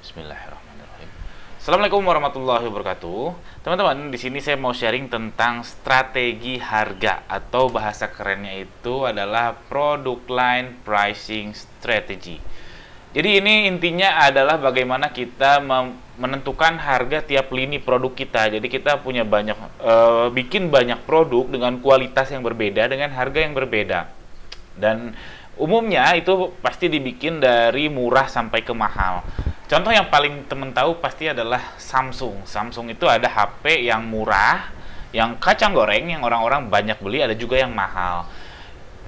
Bismillahirrahmanirrahim. Assalamualaikum warahmatullahi wabarakatuh. Teman-teman, di sini saya mau sharing tentang strategi harga atau bahasa kerennya itu adalah product line pricing strategy. Jadi ini intinya adalah bagaimana kita menentukan harga tiap lini produk kita. Jadi kita punya bikin banyak produk dengan kualitas yang berbeda dengan harga yang berbeda. Dan umumnya itu pasti dibikin dari murah sampai ke mahal. Contoh yang paling temen tahu pasti adalah Samsung. Samsung itu ada HP yang murah, yang kacang goreng, yang orang-orang banyak beli, ada juga yang mahal.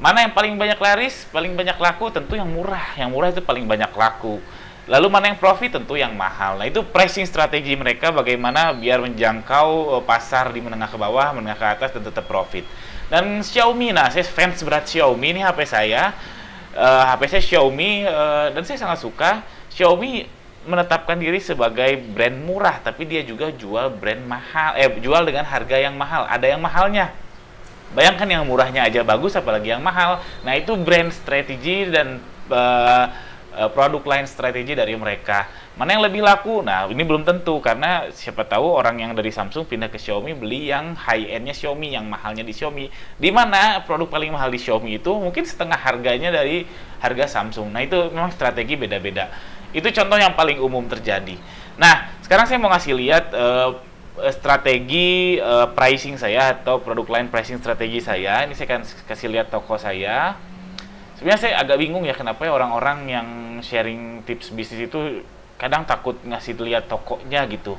Mana yang paling banyak laris, paling banyak laku? Tentu yang murah. Yang murah itu paling banyak laku. Lalu mana yang profit? Tentu yang mahal. Nah, itu pricing strategi mereka bagaimana biar menjangkau pasar di menengah ke bawah, menengah ke atas, dan tetap profit. Dan Xiaomi, nah saya fans berat Xiaomi, ini HP saya. HP saya Xiaomi, dan saya sangat suka. Xiaomi menetapkan diri sebagai brand murah, tapi dia juga jual brand mahal, jual dengan harga yang mahal. Ada yang mahalnya. Bayangkan yang murahnya aja bagus, apalagi yang mahal. Nah, itu brand strategi dan produk line strategi dari mereka. Mana yang lebih laku? Nah, ini belum tentu, karena siapa tahu orang yang dari Samsung pindah ke Xiaomi beli yang high-end-nya Xiaomi, yang mahalnya di Xiaomi. Di mana produk paling mahal di Xiaomi itu mungkin setengah harganya dari harga Samsung. Nah, itu memang strategi beda-beda. Itu contoh yang paling umum terjadi. Nah, sekarang saya mau ngasih lihat strategi pricing saya atau produk line pricing strategi saya. Ini saya akan kasih lihat toko saya. Sebenarnya saya agak bingung ya kenapa ya orang-orang yang sharing tips bisnis itu kadang takut ngasih lihat tokonya gitu.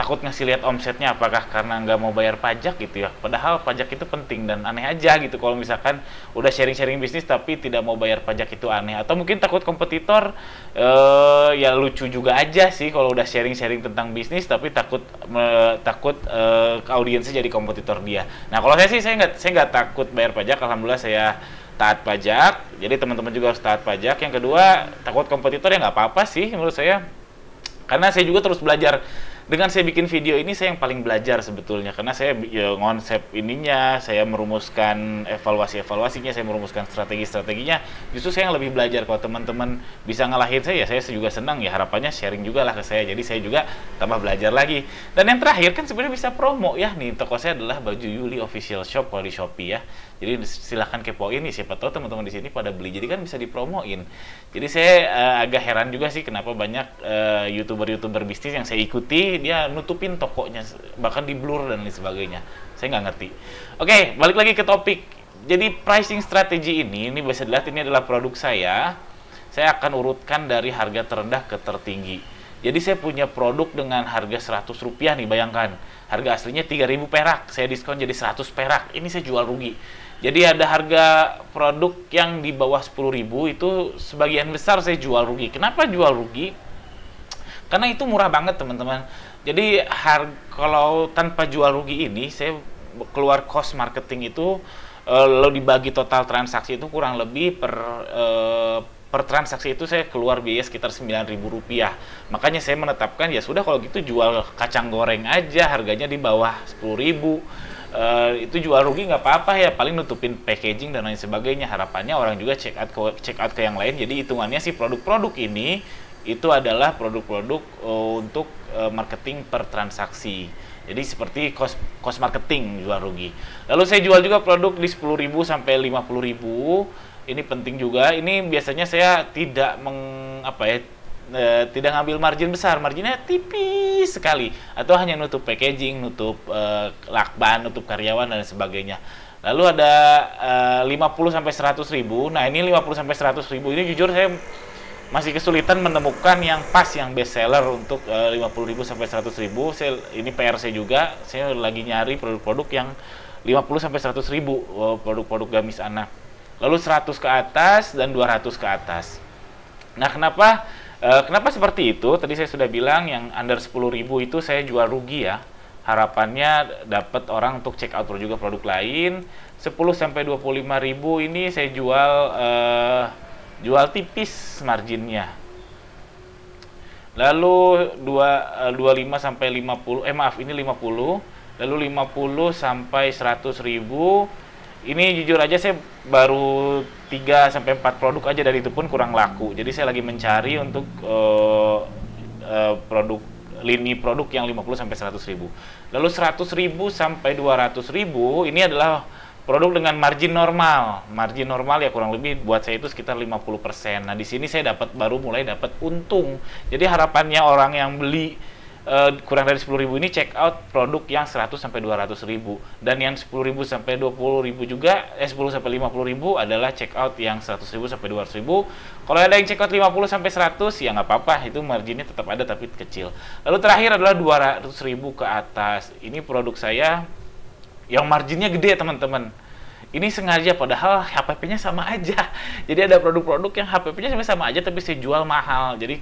Takut ngasih lihat omsetnya, apakah karena nggak mau bayar pajak gitu ya. Padahal pajak itu penting, dan aneh aja gitu kalau misalkan udah sharing-sharing bisnis tapi tidak mau bayar pajak, itu aneh. Atau mungkin takut kompetitor, ya lucu juga aja sih kalau udah sharing-sharing tentang bisnis tapi takut audiensnya jadi kompetitor dia. Nah, kalau saya sih saya nggak takut bayar pajak. Alhamdulillah saya taat pajak. Jadi teman-teman juga harus taat pajak. Yang kedua, takut kompetitor ya nggak apa-apa sih menurut saya. Karena saya juga terus belajar. Dengan saya bikin video ini, saya yang paling belajar sebetulnya. Karena saya konsep ininya, saya merumuskan evaluasinya, saya merumuskan strategi-strateginya. Justru saya yang lebih belajar. Kalau teman-teman bisa ngalahin saya, ya saya juga senang. Ya harapannya sharing juga lah ke saya. Jadi saya juga tambah belajar lagi. Dan yang terakhir kan sebenarnya bisa promo ya. Nih, toko saya adalah Baju Yuli Official Shop kalau di Shopee ya. Jadi silahkan kepoin nih, siapa tahu teman-teman di sini pada beli. Jadi kan bisa dipromoin. Jadi saya agak heran juga sih kenapa banyak youtuber bisnis yang saya ikuti dia nutupin tokonya, bahkan di blur dan lain sebagainya. Saya nggak ngerti. Oke, balik lagi ke topik. Jadi pricing strategi ini bisa dilihat ini adalah produk saya. Saya akan urutkan dari harga terendah ke tertinggi. Jadi saya punya produk dengan harga Rp100 nih, bayangkan. Harga aslinya 3.000 perak, saya diskon jadi 100 perak. Ini saya jual rugi. Jadi ada harga produk yang di bawah 10.000 itu sebagian besar saya jual rugi. Kenapa jual rugi? Karena itu murah banget, teman-teman. Jadi kalau tanpa jual rugi ini, saya keluar cost marketing itu lalu dibagi total transaksi itu kurang lebih per transaksi itu saya keluar biaya sekitar Rp9.000. Makanya saya menetapkan ya sudah kalau gitu jual kacang goreng aja harganya di bawah 10.000. Itu jual rugi nggak apa-apa ya, paling nutupin packaging dan lain sebagainya. Harapannya orang juga check out ke yang lain. Jadi hitungannya sih produk-produk ini itu adalah produk-produk untuk marketing per transaksi. Jadi seperti cost marketing jual rugi. Lalu saya jual juga produk di 10.000 sampai 50.000. Ini penting juga. Ini biasanya saya tidak tidak ngambil margin besar, marginnya tipis sekali, atau hanya nutup packaging, nutup lakban, nutup karyawan dan sebagainya. Lalu ada 50 sampai 100.000. Nah, ini 50 sampai 100.000 ini jujur saya masih kesulitan menemukan yang pas, yang best seller untuk 50.000 sampai 100.000. Ini PR saya juga. Saya lagi nyari produk-produk yang 50 sampai 100.000, produk-produk gamis anak. Lalu 100 ke atas dan 200 ke atas. Nah, kenapa seperti itu? Tadi saya sudah bilang yang under 10.000 itu saya jual rugi ya. Harapannya dapat orang untuk check out juga produk lain. 10 sampai 25.000 ini saya jual tipis marginnya. Lalu 25 sampai 50, ini 50. Lalu 50 sampai 100.000 Ini jujur aja saya baru 3 sampai 4 produk aja, dari itu pun kurang laku. Jadi saya lagi mencari untuk produk lini produk yang 50 sampai 100 ribu. Lalu 100 ribu sampai 200 ribu ini adalah produk dengan margin normal. Margin normal ya kurang lebih buat saya itu sekitar 50%. Nah, di sini saya mulai dapat untung. Jadi harapannya orang yang beli kurang dari 10 ribu ini check out produk yang 100 sampai 200 ribu, dan yang 10 ribu sampai 20 ribu juga 10 sampai 50 ribu adalah check out yang 100 ribu sampai 200 ribu. Kalau ada yang check out 50 sampai 100 ya nggak apa-apa, itu marginnya tetap ada tapi kecil. Lalu terakhir adalah 200 ribu ke atas. Ini produk saya yang marginnya gede teman-teman. Ini sengaja, padahal HPP-nya sama aja. Jadi ada produk-produk yang HPP-nya sama aja tapi saya jual mahal. Jadi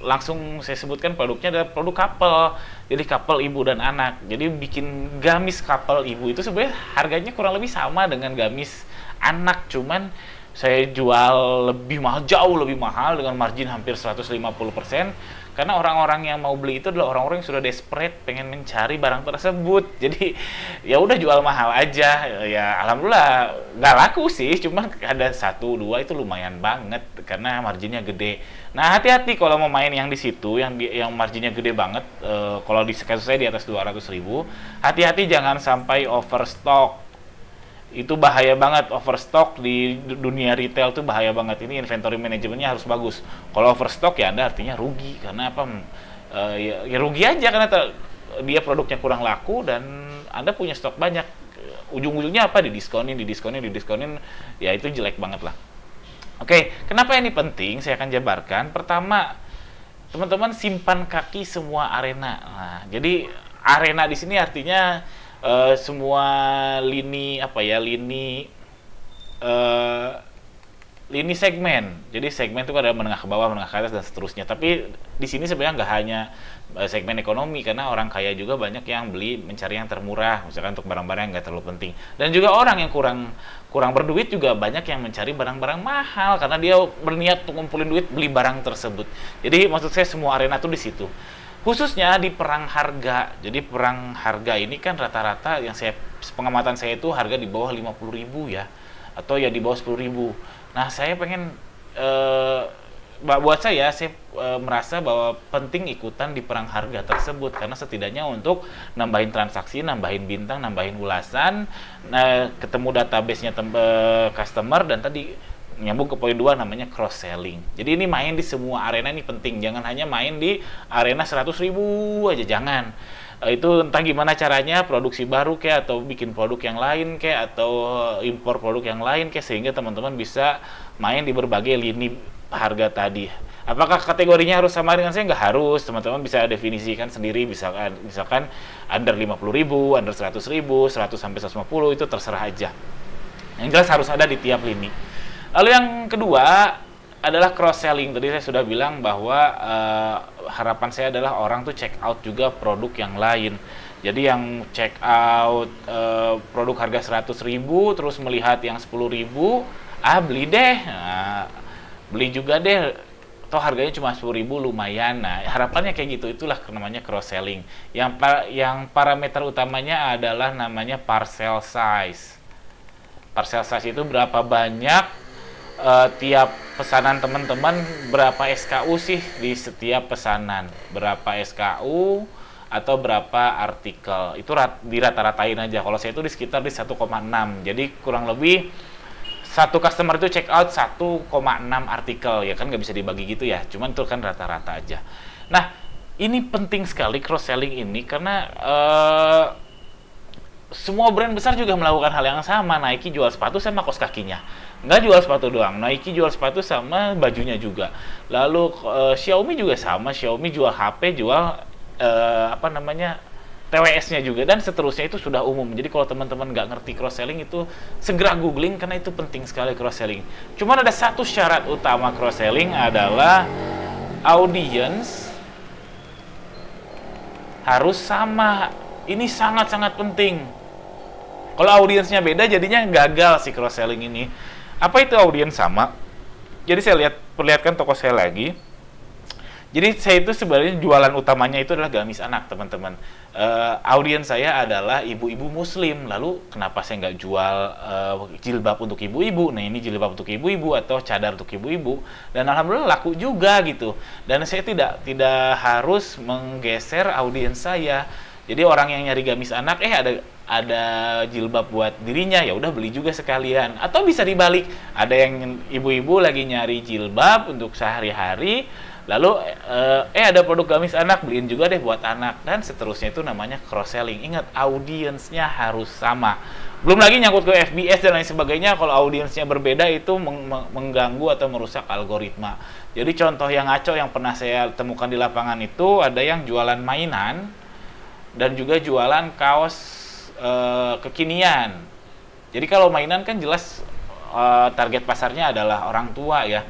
langsung saya sebutkan produknya adalah produk couple. Jadi couple ibu dan anak. Jadi bikin gamis couple ibu itu sebenarnya harganya kurang lebih sama dengan gamis anak, cuman saya jual lebih mahal, jauh lebih mahal dengan margin hampir 150%, karena orang-orang yang mau beli itu adalah orang-orang yang sudah desperate pengen mencari barang tersebut. Jadi ya udah jual mahal aja. Ya alhamdulillah nggak laku sih, cuman ada 1-2 itu lumayan banget karena marginnya gede. Nah, hati-hati kalau mau main yang di situ yang marginnya gede banget. Kalau di kasus saya di atas 200 ribu, hati-hati jangan sampai overstock. Itu bahaya banget. Overstock di dunia retail tuh bahaya banget. Ini inventory manajemennya harus bagus. Kalau overstock ya Anda artinya rugi. Karena apa? Ya rugi aja karena dia produknya kurang laku dan Anda punya stok banyak. Ujung-ujungnya apa? Didiskonin, ya itu jelek banget lah. Oke, kenapa ini penting? Saya akan jabarkan. Pertama, teman-teman simpan kaki semua arena. Nah, jadi arena di sini artinya semua lini lini segmen. Jadi segmen itu ada menengah ke bawah, menengah ke atas dan seterusnya. Tapi di sini sebenarnya nggak hanya segmen ekonomi, karena orang kaya juga banyak yang beli mencari yang termurah, misalkan untuk barang-barang yang nggak terlalu penting. Dan juga orang yang kurang berduit juga banyak yang mencari barang-barang mahal karena dia berniat untuk ngumpulin duit beli barang tersebut. Jadi maksud saya semua arena tuh di situ. Khususnya di perang harga. Jadi perang harga ini kan rata-rata yang pengamatan saya itu harga di bawah 50 ribu ya, atau ya di bawah 10 ribu. Nah, saya pengen buat saya merasa bahwa penting ikutan di perang harga tersebut, karena setidaknya untuk nambahin transaksi, nambahin bintang, nambahin ulasan, ketemu database-nya customer, dan tadi nyambung ke poin 2 namanya cross selling. Jadi ini main di semua arena ini penting. Jangan hanya main di arena 100 ribu aja, jangan. Itu entah gimana caranya, produksi baru kayak, atau bikin produk yang lain kayak, atau impor produk yang lain kayak, sehingga teman-teman bisa main di berbagai lini harga tadi. Apakah kategorinya harus sama dengan saya? Nggak harus. Teman-teman bisa definisikan sendiri, misalkan under 50 ribu, under 100 ribu, 100 sampai 150, itu terserah aja. Yang jelas harus ada di tiap lini. Lalu yang kedua adalah cross selling. Tadi saya sudah bilang bahwa harapan saya adalah orang tuh check out juga produk yang lain. Jadi yang check out produk harga 100 ribu terus melihat yang 10 ribu, beli deh. Nah, beli juga deh. Toh harganya cuma 10 ribu, lumayan. Nah, harapannya kayak gitu. Itulah namanya cross selling. Yang parameter utamanya adalah namanya parcel size. Parcel size itu berapa banyak tiap pesanan teman-teman, berapa SKU sih di setiap pesanan, berapa SKU atau berapa artikel, itu dirata-ratain aja. Kalau saya itu di sekitar di 1,6, jadi kurang lebih satu customer itu check out 1,6 artikel, ya kan nggak bisa dibagi gitu ya, cuman itu kan rata-rata aja. Nah, ini penting sekali cross selling ini, karena semua brand besar juga melakukan hal yang sama. Nike jual sepatu sama kaos kakinya, nggak jual sepatu doang. Nike jual sepatu sama bajunya juga. Lalu Xiaomi juga sama. Xiaomi jual HP, jual TWS-nya juga, dan seterusnya. Itu sudah umum. Jadi kalau teman-teman nggak ngerti cross selling itu segera googling, karena itu penting sekali cross selling. Cuman ada satu syarat utama cross selling adalah audience harus sama. Ini sangat-sangat penting. Kalau audiensnya beda, jadinya gagal si cross selling ini. Apa itu audiens sama? Jadi saya perlihatkan toko saya lagi. Jadi saya itu sebenarnya jualan utamanya itu adalah gamis anak, teman-teman. Audiens saya adalah ibu-ibu muslim. Lalu kenapa saya nggak jual jilbab untuk ibu-ibu? Nah, ini jilbab untuk ibu-ibu atau cadar untuk ibu-ibu. Dan alhamdulillah laku juga gitu. Dan saya tidak harus menggeser audiens saya. Jadi orang yang nyari gamis anak, ada jilbab buat dirinya, ya udah beli juga sekalian. Atau bisa dibalik, ada yang ibu-ibu lagi nyari jilbab untuk sehari-hari, lalu ada produk gamis anak, beliin juga deh buat anak, dan seterusnya. Itu namanya cross selling. Ingat, audiensnya harus sama. Belum lagi nyangkut ke FBS dan lain sebagainya. Kalau audiensnya berbeda itu mengganggu atau merusak algoritma. Jadi contoh yang ngaco yang pernah saya temukan di lapangan itu, ada yang jualan mainan dan juga jualan kaos kekinian. Jadi kalau mainan kan jelas target pasarnya adalah orang tua ya.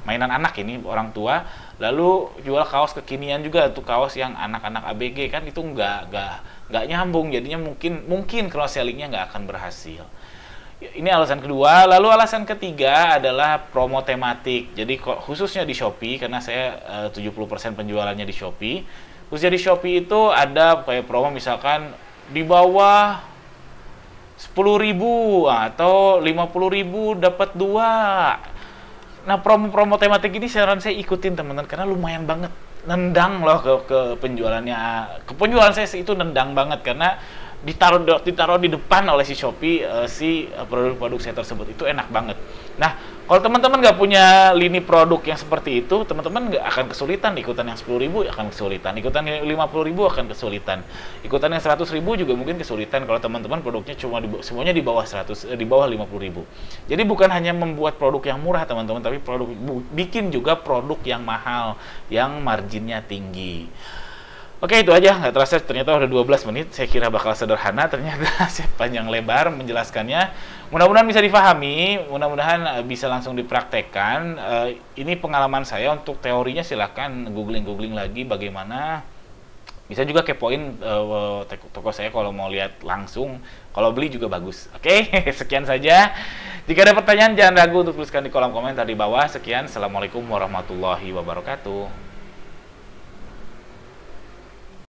Mainan anak ini orang tua. Lalu jual kaos kekinian juga, tuh kaos yang anak-anak ABG, kan itu nggak nyambung. Jadinya mungkin cross sellingnya nggak akan berhasil. Ini alasan kedua. Lalu alasan ketiga adalah promo tematik. Jadi khususnya di Shopee, karena saya 70% penjualannya di Shopee. Khususnya di Shopee itu ada kayak promo, misalkan di bawah 10.000 atau 50.000 dapat 2. Nah, promo-promo tematik ini saran saya ikutin, teman-teman, karena lumayan banget nendang loh ke penjualannya. Ke penjualan saya itu nendang banget karena ditaruh di depan oleh si Shopee produk-produk saya tersebut. Itu enak banget. Nah, kalau teman-teman nggak punya lini produk yang seperti itu, teman-teman nggak akan kesulitan. Ikutan yang 10.000 akan kesulitan, ikutan yang 50.000 akan kesulitan, ikutan yang 100.000 juga mungkin kesulitan kalau teman-teman produknya semuanya di bawah 50.000. Jadi bukan hanya membuat produk yang murah, teman-teman, tapi bikin juga produk yang mahal, yang marginnya tinggi. Oke, itu aja. Nggak terasa ternyata udah 12 menit. Saya kira bakal sederhana, ternyata saya panjang lebar menjelaskannya. Mudah-mudahan bisa difahami, mudah-mudahan bisa langsung dipraktekkan. Ini pengalaman saya. Untuk teorinya silahkan googling lagi bagaimana. Bisa juga kepoin toko saya kalau mau lihat langsung. Kalau beli juga bagus. Oke, sekian saja. Jika ada pertanyaan, jangan ragu untuk tuliskan di kolom komentar di bawah. Sekian, Assalamualaikum warahmatullahi wabarakatuh.